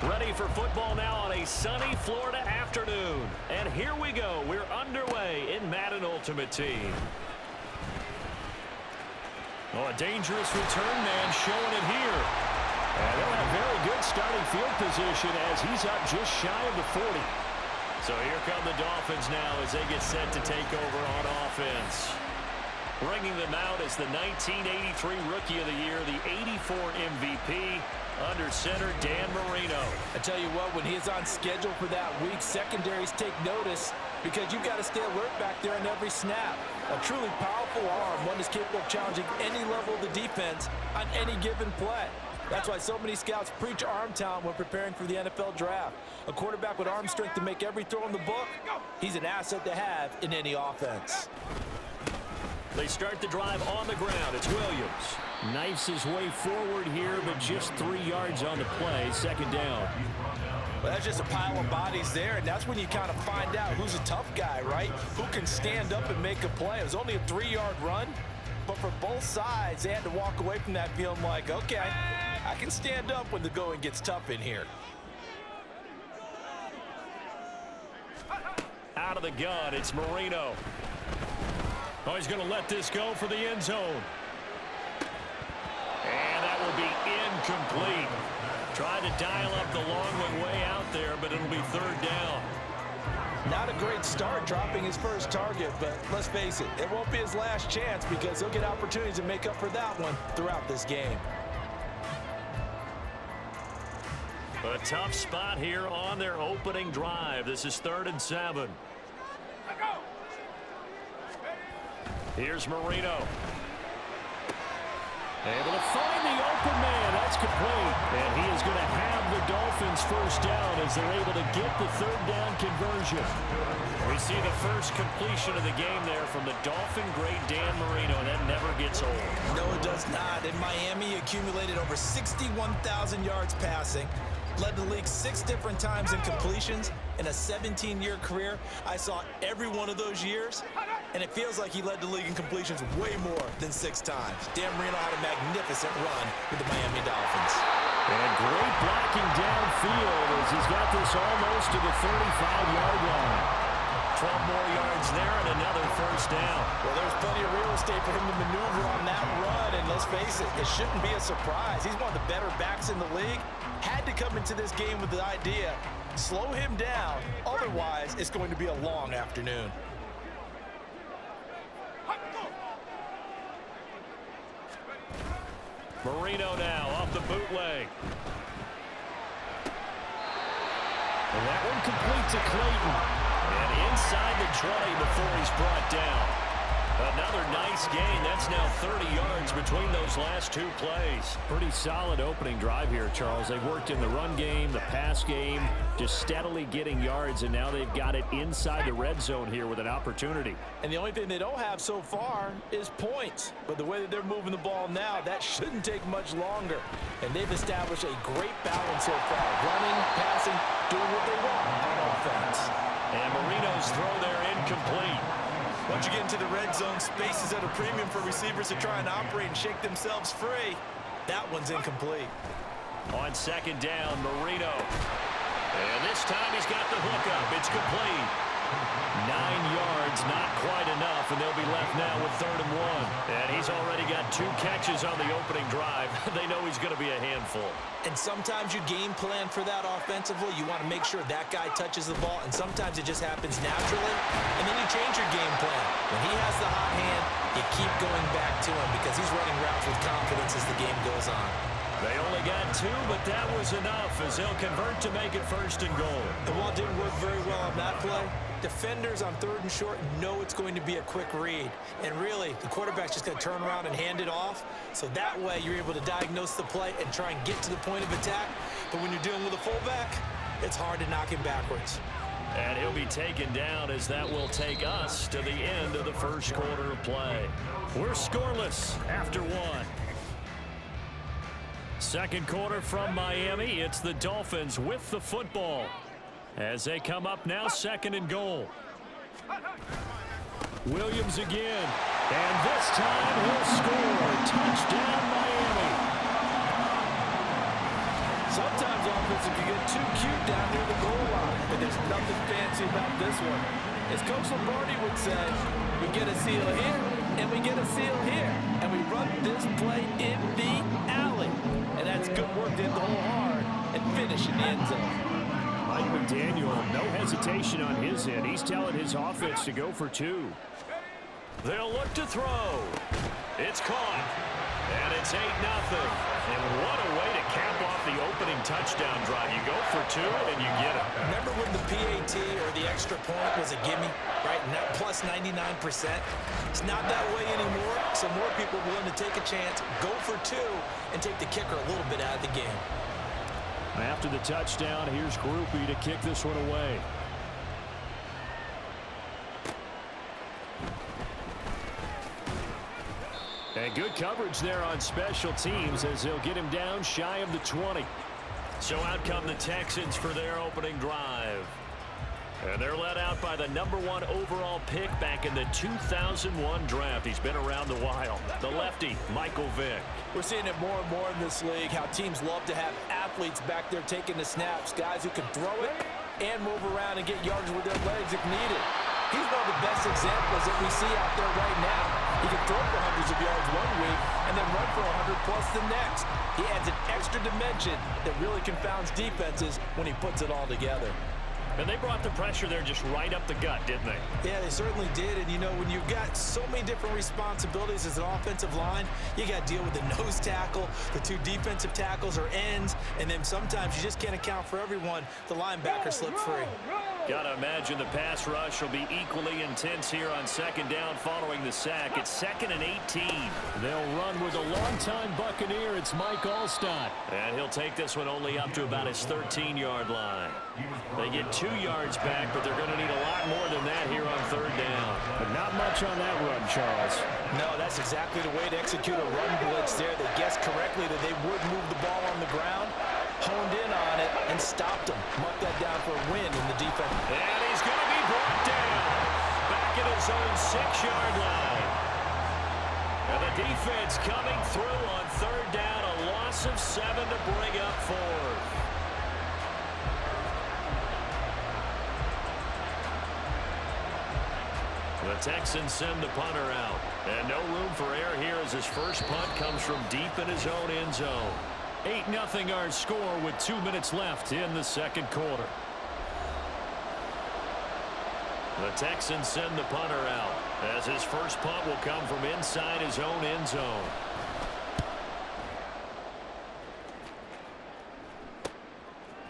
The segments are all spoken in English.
Ready for football now on a sunny Florida afternoon. And here we go. We're underway in Madden Ultimate Team. Oh, a dangerous return man showing it here. And they'll have very good starting field position as he's up just shy of the 40. So here come the Dolphins now as they get set to take over on offense. Bringing them out as the 1983 Rookie of the Year, the 84 MVP, under center Dan Marino. I tell you what, when he is on schedule for that week, secondaries take notice because you've got to stay alert back there on every snap. A truly powerful arm, one is capable of challenging any level of the defense on any given play. That's why so many scouts preach arm talent when preparing for the NFL draft. A quarterback with arm strength to make every throw in the book, he's an asset to have in any offense. They start the drive on the ground. It's Williams. Knifes his way forward here, but just 3 yards on the play. Second down. Well, that's just a pile of bodies there, and that's when you kind of find out who's a tough guy, right? Who can stand up and make a play. It was only a 3-yard run, but for both sides, they had to walk away from that feeling like, okay, I can stand up when the going gets tough in here. Out of the gun, it's Marino. Oh, he's going to let this go for the end zone. And that will be incomplete. Tried to dial up the long way out there, but it'll be third down. Not a great start dropping his first target, but let's face it, it won't be his last chance because he'll get opportunities to make up for that one throughout this game. A tough spot here on their opening drive. This is 3rd and 7. Here's Marino. Able to find the open man. That's complete. And he is going to have the Dolphins first down as they're able to get the third down conversion. We see the first completion of the game there from the Dolphin great Dan Marino, and that never gets old. No, it does not. In Miami, he accumulated over 61,000 yards passing. Led the league 6 different times in completions. In a 17-year career, I saw every one of those years, and it feels like he led the league in completions way more than 6 times. Dan Marino had a magnificent run with the Miami Dolphins. And great blocking downfield as he's got this almost to the 35-yard line. 12 more yards there and another first down. Well, there's plenty of real estate for him to maneuver on that run, and let's face it, it shouldn't be a surprise. He's one of the better backs in the league. Had to come into this game with the idea, slow him down, otherwise it's going to be a long afternoon. Marino now off the bootleg. And that one complete to Clayton. And inside the 20 before he's brought down. Another nice gain. That's now 30 yards between those last 2 plays. Pretty solid opening drive here, Charles. They worked in the run game, the pass game, just steadily getting yards, and now they've got it inside the red zone here with an opportunity. And the only thing they don't have so far is points. But the way that they're moving the ball now, that shouldn't take much longer. And they've established a great balance so far. Running, passing, doing what they want on offense. And Marino's throw there incomplete. Once you get into the red zone, space is at a premium for receivers to try and operate and shake themselves free. That one's incomplete. On second down, Marino. And this time he's got the hook up. It's complete. 9 yards, not quite enough, and they'll be left now with 3rd and 1. And he's already got 2 catches on the opening drive. They know he's going to be a handful. And sometimes you game plan for that offensively. You want to make sure that guy touches the ball, and sometimes it just happens naturally, and then you change your game plan. When he has the hot hand, you keep going back to him because he's running routes with confidence as the game goes on. They only got 2, but that was enough as they'll convert to make it 1st and goal. The ball didn't work very well on that play. Defenders on 3rd and short know it's going to be a quick read. And really, the quarterback's just going to turn around and hand it off. So that way, you're able to diagnose the play and try and get to the point of attack. But when you're dealing with a fullback, it's hard to knock him backwards. And he'll be taken down as that will take us to the end of the first quarter of play. We're scoreless after one. Second quarter from Miami. It's the Dolphins with the football as they come up now, second and goal. Williams again, and this time he'll score. Touchdown, Miami. Sometimes offensive can get too cute down near the goal line, but there's nothing fancy about this one. As Coach Lombardi would say, we get a seal here, and we get a seal here, and we run this play in the alley. And that's good work to hit the hole hard and finish in the end zone. Mike McDaniel, no hesitation on his end. He's telling his offense to go for two. They'll look to throw. It's caught. And it's 8-0. And what a way to cap off the opening touchdown drive. You go for two, and you get it. Remember when the PAT or the extra point was a gimme, right? Net plus 99%. It's not that way anymore, so more people are willing to take a chance, go for two, and take the kicker a little bit out of the game. After the touchdown, here's Groupie to kick this one away. And good coverage there on special teams as they'll get him down shy of the 20. So out come the Texans for their opening drive. And they're led out by the #1 overall pick back in the 2001 draft. He's been around a while. The lefty, Michael Vick. We're seeing it more and more in this league, how teams love to have athletes back there taking the snaps, guys who can throw it and move around and get yards with their legs if needed. He's one of the best examples that we see out there right now. He can throw for hundreds of yards one week and then run for 100 plus the next. He adds an extra dimension that really confounds defenses when he puts it all together. And they brought the pressure there just right up the gut, didn't they? Yeah, they certainly did. And, you know, when you've got so many different responsibilities as an offensive line, you got to deal with the nose tackle, the two defensive tackles or ends, and then sometimes you just can't account for everyone. The linebacker slipped free. Got to imagine the pass rush will be equally intense here on second down following the sack. It's 2nd and 18. They'll run with a longtime Buccaneer. It's Mike Alstott. And he'll take this one only up to about his 13-yard line. They get 2 yards back, but they're going to need a lot more than that here on third down. But not much on that run, Charles. No, that's exactly the way to execute a run blitz there. They guessed correctly that they would move the ball on the ground, honed in on it, and stopped them. Mark that down for a win in the defense. And he's going to be brought down back at his own 6-yard line. And the defense coming through on third down, a loss of 7 to bring up 4th. The Texans send the punter out. And no room for error here as his first punt comes from deep in his own end zone. 8-0 our score with 2 minutes left in the second quarter. The Texans send the punter out as his first punt will come from inside his own end zone.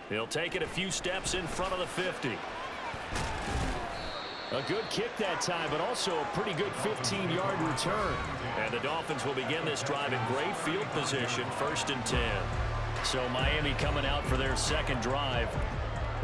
He'll take it a few steps in front of the 50. A good kick that time, but also a pretty good 15-yard return. And the Dolphins will begin this drive in great field position, 1st and 10. So Miami coming out for their second drive.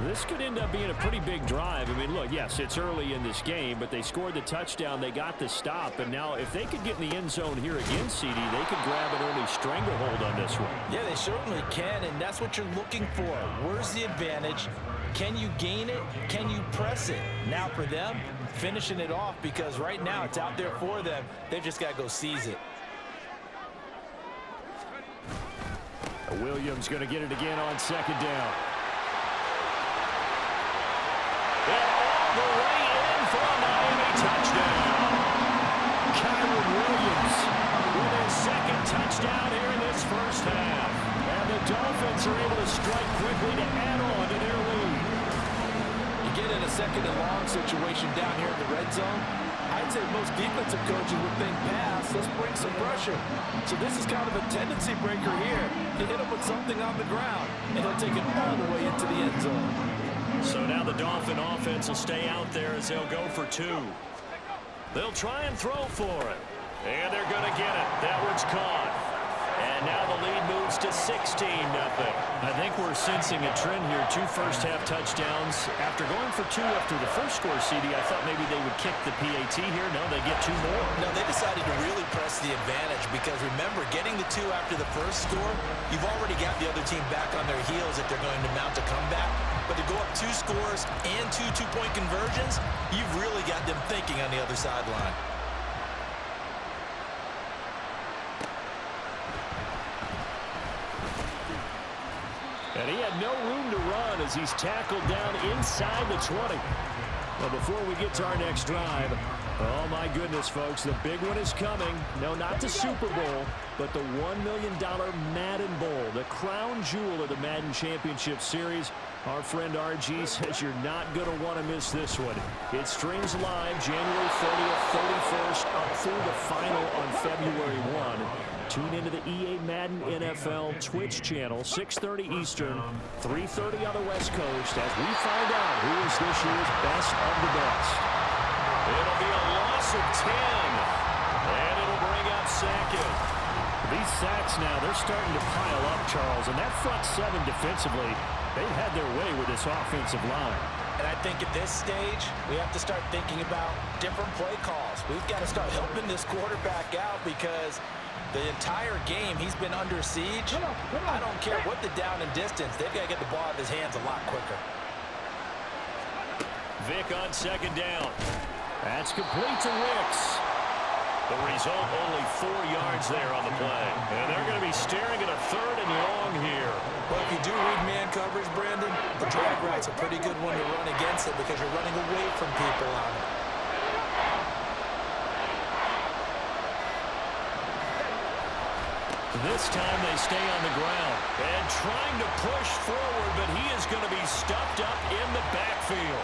This could end up being a pretty big drive. I mean, look, yes, it's early in this game, but they scored the touchdown. They got the stop. And now if they could get in the end zone here again, CD, they could grab an early stranglehold on this one. Yeah, they certainly can, and that's what you're looking for. Where's the advantage? Can you gain it? Can you press it? Now for them, finishing it off, because right now it's out there for them. They've just got to go seize it. Williams going to get it again on second down. And all the way in for a Miami touchdown. Kyron Williams with his second touchdown here in this first half. And the Dolphins are able to strike quickly to add on to their lead. You get in a second and long situation down here in the red zone, I'd say most defensive coaches would think pass, let's bring some pressure. So this is kind of a tendency breaker here. You hit him with something on the ground, and he'll take it all the way into the end zone. So now the Dolphin offense will stay out there as they'll go for 2. They'll try and throw for it. And they're going to get it. That one's caught. And now the lead moves to 16-0. I think we're sensing a trend here. 2 first-half touchdowns. After going for 2 after the first score, CD, I thought maybe they would kick the PAT here. No, they get 2 more. No, they decided to really press the advantage because, remember, getting the 2 after the first score, you've already got the other team back on their heels if they're going to mount a comeback. But to go up 2 scores and 2 two-point conversions, you've really got them thinking on the other sideline. And he had no room to run as he's tackled down inside the 20. Well, before we get to our next drive, oh my goodness, folks, the big one is coming. No, not the Super Bowl, but the $1 million Madden Bowl, the crown jewel of the Madden Championship Series. Our friend RG says you're not going to want to miss this one. It streams live January 30th, 31st, up through the final on February 1. Tune into the EA Madden NFL Twitch channel, 6:30 Eastern, 3:30 on the West Coast, as we find out who is this year's best of the best. It'll be a loss of 10, and it'll bring up second. These sacks now, they're starting to pile up, Charles, and that front 7 defensively, they've had their way with this offensive line. And I think at this stage, we have to start thinking about different play calls. We've got to start helping this quarterback out because the entire game he's been under siege. I don't care what the down and distance. They've got to get the ball out of his hands a lot quicker. Vick on second down. That's complete to Wicks. The result, only 4 yards there on the play. And they're going to be staring at a 3rd and long here. But if you do read man coverage, Brandon, the drag route's a pretty good one to run against it because you're running away from people on it. This time they stay on the ground and trying to push forward, but he is going to be stuffed up in the backfield.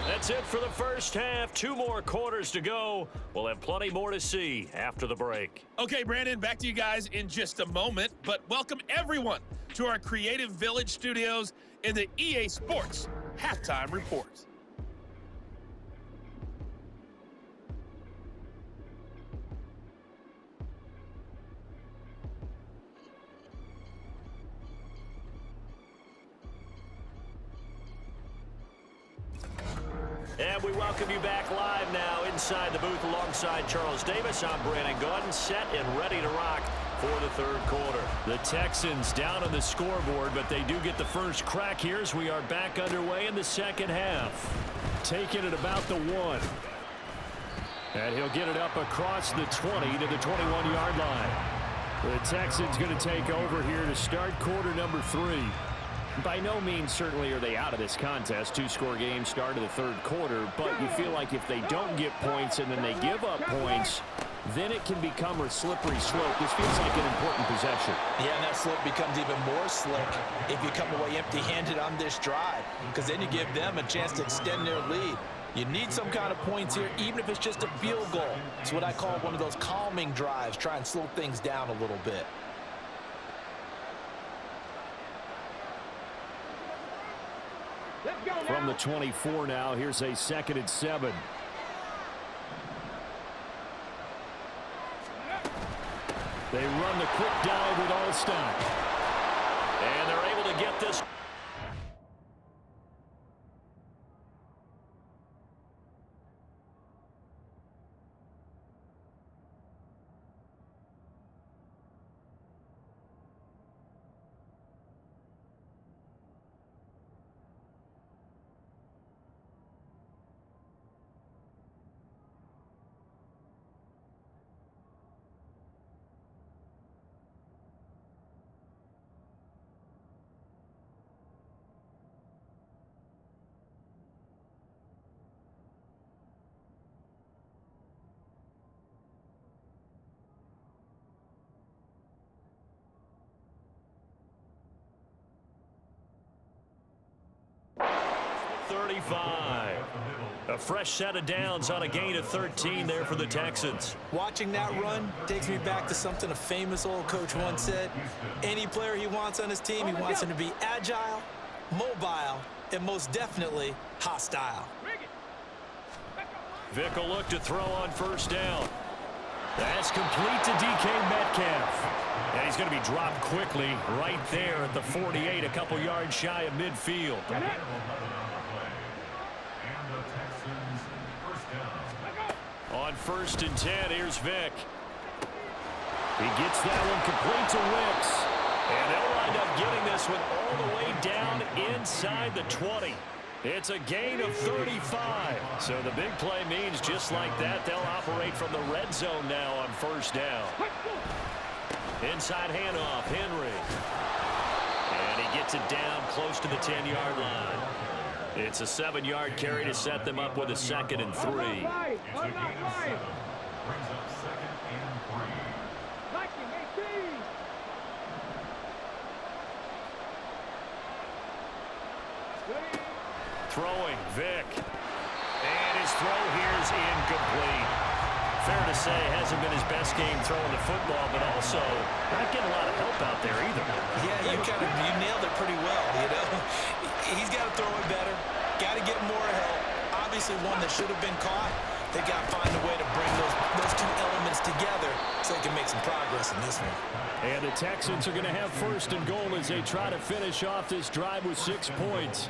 That's it for the first half. 2 more quarters to go. We'll have plenty more to see after the break. Okay, Brandon, back to you guys in just a moment, but welcome everyone to our Creative Village studios in the EA Sports Halftime Report. And we welcome you back live now inside the booth alongside Charles Davis. I'm Brandon Gordon, set and ready to rock for the 3rd quarter. The Texans down on the scoreboard, but they do get the first crack here as we are back underway in the second half. Taking it about the 1. And he'll get it up across the 20 to the 21-yard line. The Texans going to take over here to start quarter number 3. By no means certainly are they out of this contest. 2-score game, start of the 3rd quarter, but you feel like if they don't get points and then they give up points, then it can become a slippery slope. This feels like an important possession. Yeah, and that slope becomes even more slick if you come away empty-handed on this drive, because then you give them a chance to extend their lead. You need some kind of points here, even if it's just a field goal. It's what I call one of those calming drives, try and slow things down a little bit. From the 24 now, here's a 2nd and 7. They run the quick dive with Allstott. And they're able to get this. A fresh set of downs on a gain of 13 there for the Texans. Watching that run takes me back to something a famous old coach once said. Any player he wants on his team, he wants him to be agile, mobile, and most definitely hostile. Vick will look to throw on first down. That's complete to DK Metcalf. And he's going to be dropped quickly right there at the 48, a couple yards shy of midfield. On 1st and 10, here's Vick. He gets that one complete to Wicks. And they'll wind up getting this one all the way down inside the 20. It's a gain of 35. So the big play means just like that, they'll operate from the red zone now on 1st down. Inside handoff, Henry. And he gets it down close to the 10-yard line. It's a 7-yard carry to set them up with a 2nd and 3. Throwing, Vick. And his throw here is incomplete. Fair to say, hasn't been his best game throwing the football, but also not getting a lot of help out there either. Yeah, you nailed it pretty well, you know. He's got to throw it better. Got to get more help. Obviously one that should have been caught. They got to find a way to bring those two elements together so they can make some progress in this one. And the Texans are going to have 1st and goal as they try to finish off this drive with 6 points.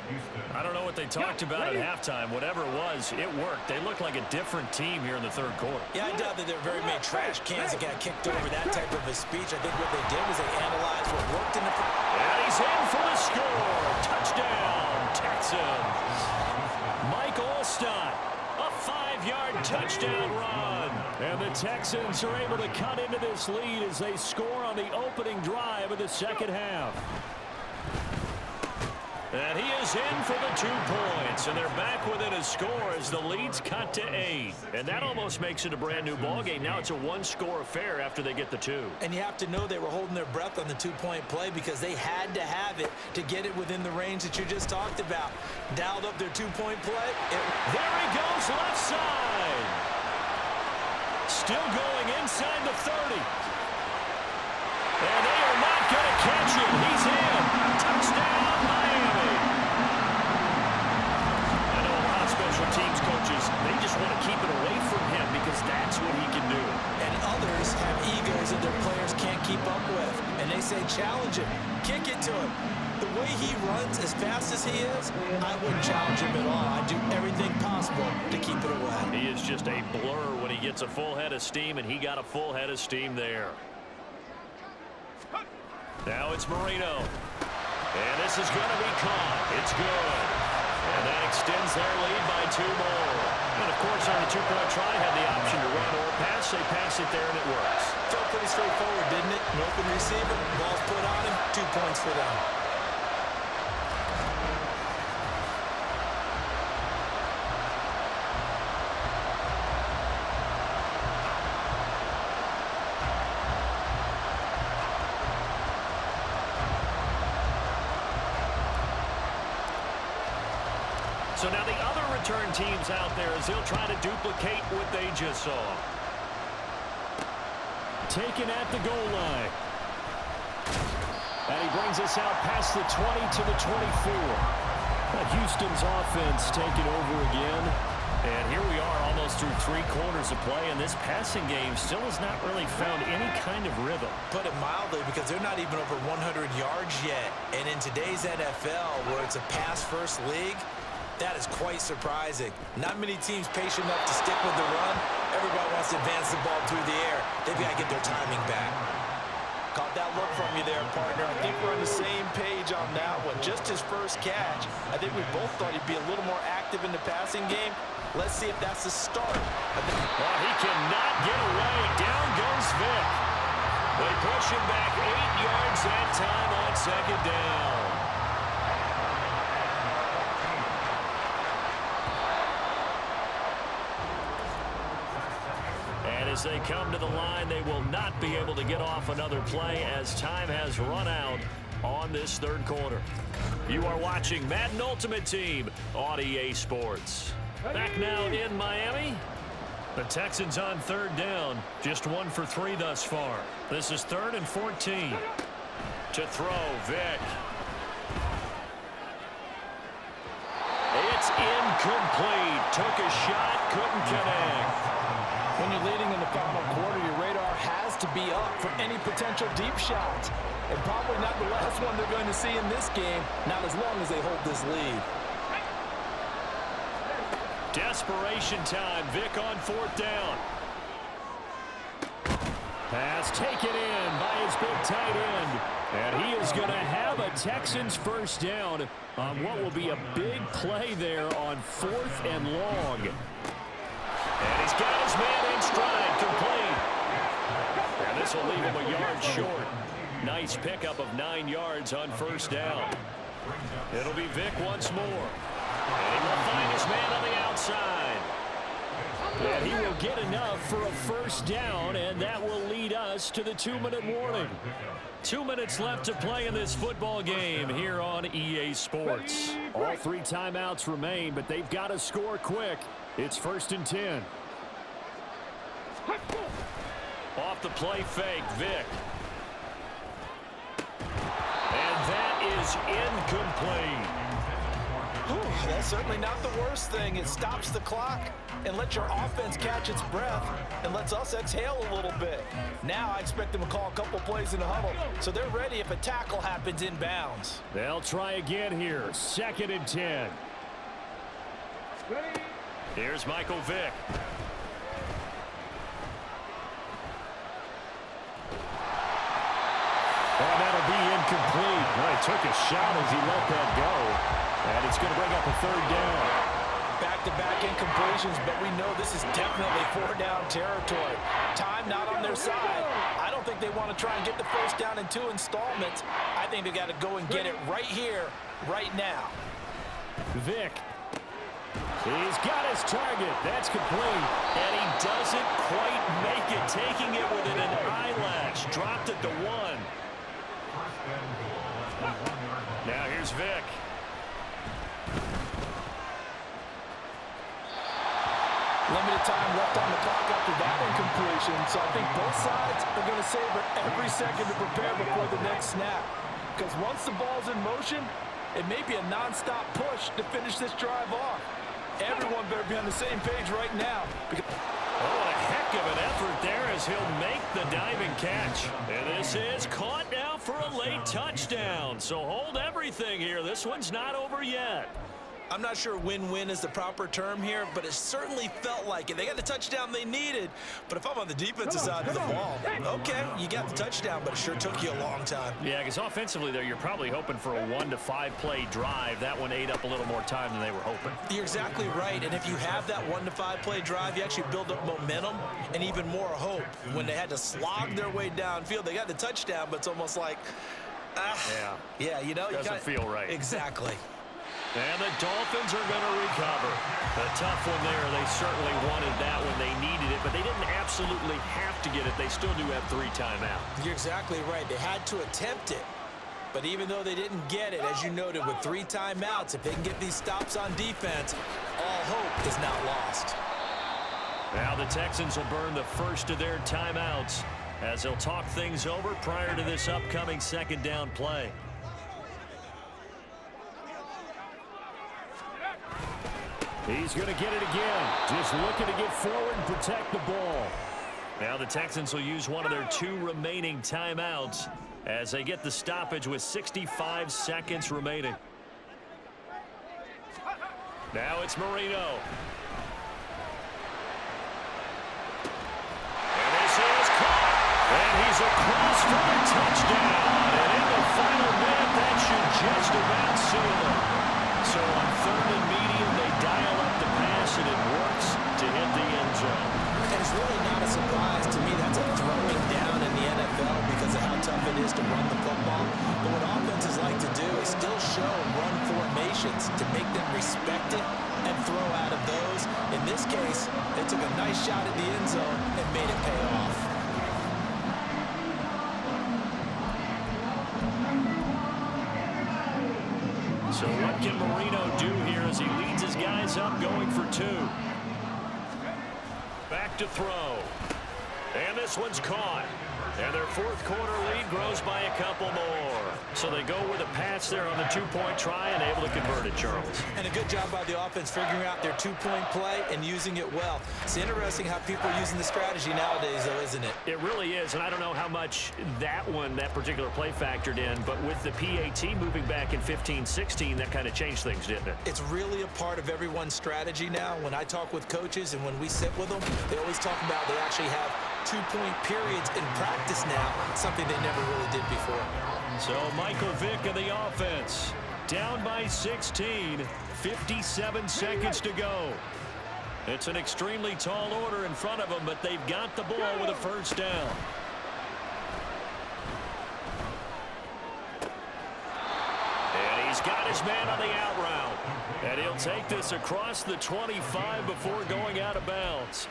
I don't know what they talked about at halftime. Whatever it was, it worked. They look like a different team here in the 3rd quarter. Yeah, I doubt that there are very many trash cans that got kicked over that type of a speech. I think what they did was they analyzed what worked in the... And he's in for the score. Touchdown, Texans. Mike Allstott. A 5-yard touchdown run. And the Texans are able to cut into this lead as they score on the opening drive of the 2nd half. And he is in for the 2 points. And they're back within a score as the lead's cut to 8. And that almost makes it a brand new ballgame. Now it's a 1-score affair after they get the 2. And you have to know they were holding their breath on the 2-point play because they had to have it to get it within the range that you just talked about. Dialed up their 2-point play. There he goes, left side. Still going inside the 30. And they are not going to catch him. He's in. Touchdown, Miami. I know a lot of special teams coaches, they just want to keep it away from him because that's what he can do. And others have egos that their players can't keep up with. And they say, challenge him. Kick it to him. The way he runs as fast as he is, I wouldn't challenge him at all. I'd do everything possible to keep it away. He is just a blur when he gets a full head of steam, and he got a full head of steam there. Now it's Marino. And this is going to be caught. It's good. And that extends their lead by 2 more. And, of course, on the 2-point try, had the option to run or pass. They pass it there, and it works. Felt pretty straightforward, didn't it? An open receiver, ball's put on him, 2 points for them. So now the other return teams out there as they'll try to duplicate what they just saw. Taken at the goal line. And he brings us out past the 20 to the 24. Houston's offense taking over again. And here we are almost through 3 quarters of play, and this passing game still has not really found any kind of rhythm. Put it mildly, because they're not even over 100 yards yet. And in today's NFL, where it's a pass-first league, that is quite surprising. Not many teams patient enough to stick with the run. Everybody wants to advance the ball through the air. They've got to get their timing back. Caught that look from you there, partner. I think we're on the same page on that one. Just his first catch. I think we both thought he'd be a little more active in the passing game. Let's see if that's the start. Well, he cannot get away. Down goes Vick. They push him back 8 yards that time on 2nd down. As they come to the line, they will not be able to get off another play as time has run out on this 3rd quarter. You are watching Madden Ultimate Team on EA Sports. Back now in Miami. The Texans on 3rd down. Just 1 for 3 thus far. This is 3rd and 14. To throw, Vick. It's incomplete. Took a shot, couldn't connect. When you're leading in the final quarter, you're ready to be up for any potential deep shots. And probably not the last one they're going to see in this game, not as long as they hold this lead. Desperation time. Vic on 4th down. Pass taken in by his big tight end. And he is going to have a Texans first down on what will be a big play there on 4th and long. And he's got his man in stride, complete. And this will leave him a yard short. Nice pickup of 9 yards on first down. It'll be Vic once more. And he will find his man on the outside. And he will get enough for a first down, and that will lead us to the 2-minute warning. 2 minutes left to play in this football game here on EA Sports. All 3 timeouts remain, but they've got to score quick. It's 1st and 10. Off the play fake, Vic. And that is incomplete. Ooh, that's certainly not the worst thing. It stops the clock and lets your offense catch its breath and lets us exhale a little bit. Now I expect them to call a couple plays in the huddle, so they're ready if a tackle happens inbounds. They'll try again here. 2nd and 10. Here's Michael Vick. And that'll be incomplete. Well, he took a shot as he let that go. And it's going to bring up a 3rd down. Back-to-back incompletions, but we know this is definitely 4-down territory. Time not on their side. I don't think they want to try and get the first down in 2 installments. I think they got to go and get it right here, right now. Vick. He's got his target. That's complete. And he doesn't quite make it, taking it within an eyelash. Dropped it to 1. Now here's Vick. Limited time left on the clock after that incompletion, so I think both sides are going to savor every second to prepare before the next snap. Because once the ball's in motion, it may be a non-stop push to finish this drive off. Everyone better be on the same page right now. Oh, a heck of an effort there as he'll make the diving catch. And this is caught now for a late touchdown. So hold everything here. This one's not over yet. I'm not sure win-win is the proper term here, but it certainly felt like it. They got the touchdown they needed, but if I'm on the defensive side of the ball, okay, you got the touchdown, but it sure took you a long time. Yeah, because offensively there, you're probably hoping for a 1 to 5 play drive. That one ate up a little more time than they were hoping. You're exactly right, and if you have that 1 to 5 play drive, you actually build up momentum and even more hope. When they had to slog their way downfield, they got the touchdown, but it's almost like, yeah, you know, doesn't feel right. Exactly. And the Dolphins are going to recover. A tough one there. They certainly wanted that when they needed it, but they didn't absolutely have to get it. They still do have 3 timeouts. You're exactly right. They had to attempt it. But even though they didn't get it, as you noted, with 3 timeouts, if they can get these stops on defense, all hope is not lost. Now the Texans will burn the first of their timeouts as they'll talk things over prior to this upcoming 2nd down play. He's going to get it again. Just looking to get forward and protect the ball. Now the Texans will use one of their 2 remaining timeouts as they get the stoppage with 65 seconds remaining. Now it's Marino. And this is caught. And he's across for a touchdown. And in the final minute, that should just about seal it. So on 3rd and medium, they dial up the pass, and it works to hit the end zone. And it's really not a surprise to me. That's a throwing down in the NFL because of how tough it is to run the football. But what offenses like to do is still show run formations to make them respect it and throw out of those. In this case, they took a nice shot at the end zone and made it pay off. So what can Marino do here as he leads his guys up going for 2? Back to throw. And this one's caught. And their fourth quarter lead grows by a couple more. So they go with a pass there on the two-point try and able to convert it, Charles. And a good job by the offense figuring out their two-point play and using it well. It's interesting how people are using the strategy nowadays, though, isn't it? It really is, and I don't know how much that particular play factored in, but with the PAT moving back in 15-16, that kind of changed things, didn't it? It's really a part of everyone's strategy now. When I talk with coaches and when we sit with them, they always talk about they actually have two-point periods in practice now, something they never really did before. So Michael Vick in the offense, down by 16, 57 seconds to go. It's an extremely tall order in front of them, but they've got the ball with a first down. And he's got his man on the out route. And he'll take this across the 25 before going out of bounds.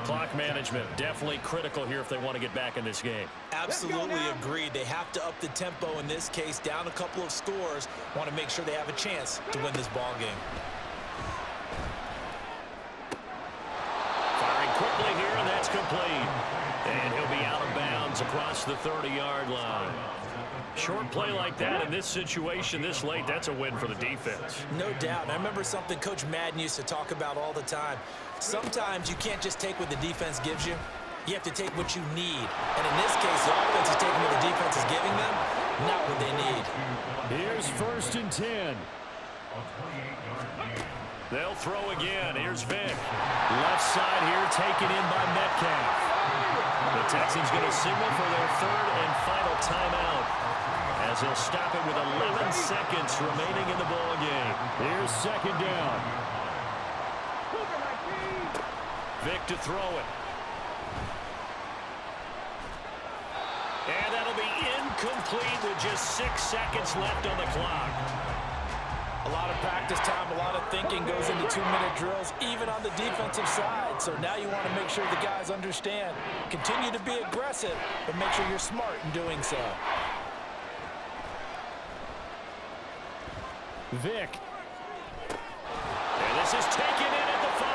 Clock management definitely critical here if they want to get back in this game. Absolutely agreed. They have to up the tempo in this case, down a couple of scores. Want to make sure they have a chance to win this ball game. Firing quickly here, and that's complete. And he'll be out of bounds across the 30-yard line. Short play like that in this situation this late, that's a win for the defense. No doubt. I remember something Coach Madden used to talk about all the time. Sometimes you can't just take what the defense gives you. You have to take what you need. And in this case, the offense is taking what the defense is giving them, not what they need. Here's 1st and 10. They'll throw again. Here's Vick. Left side here taken in by Metcalf. The Texans going to signal for their 3rd and final timeout, as they'll stop it with 11 seconds remaining in the ball game. Here's 2nd down. Vick to throw it. And that'll be incomplete with just 6 seconds left on the clock. A lot of practice time, a lot of thinking goes into 2-minute drills, even on the defensive side. So now you want to make sure the guys understand. Continue to be aggressive, but make sure you're smart in doing so. Vick. And this is taken in at the 5.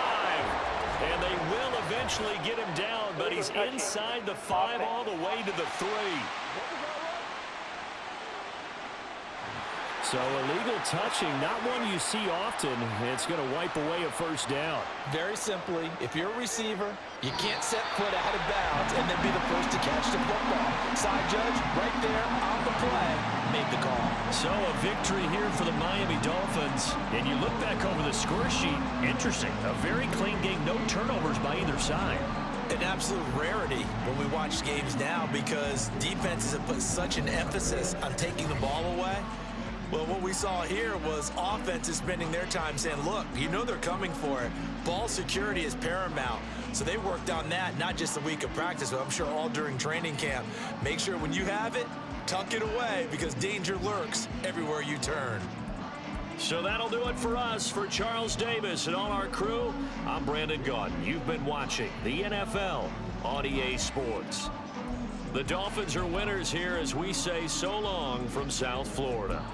And they will eventually get him down, but he's inside the 5 all the way to the 3. So illegal touching, not one you see often. It's going to wipe away a first down. Very simply, if you're a receiver, you can't set foot out of bounds and then be the first to catch the football. Side judge, right there on the play, made the call. So a victory here for the Miami Dolphins. And you look back over the score sheet, interesting. A very clean game, no turnovers by either side. An absolute rarity when we watch games now because defenses have put such an emphasis on taking the ball away. Well, what we saw here was offenses spending their time saying, look, you know they're coming for it. Ball security is paramount. So they worked on that, not just a week of practice, but I'm sure all during training camp. Make sure when you have it, tuck it away because danger lurks everywhere you turn. So that'll do it for us. For Charles Davis and all our crew, I'm Brandon Gaudin. You've been watching the NFL on EA Sports. The Dolphins are winners here as we say so long from South Florida.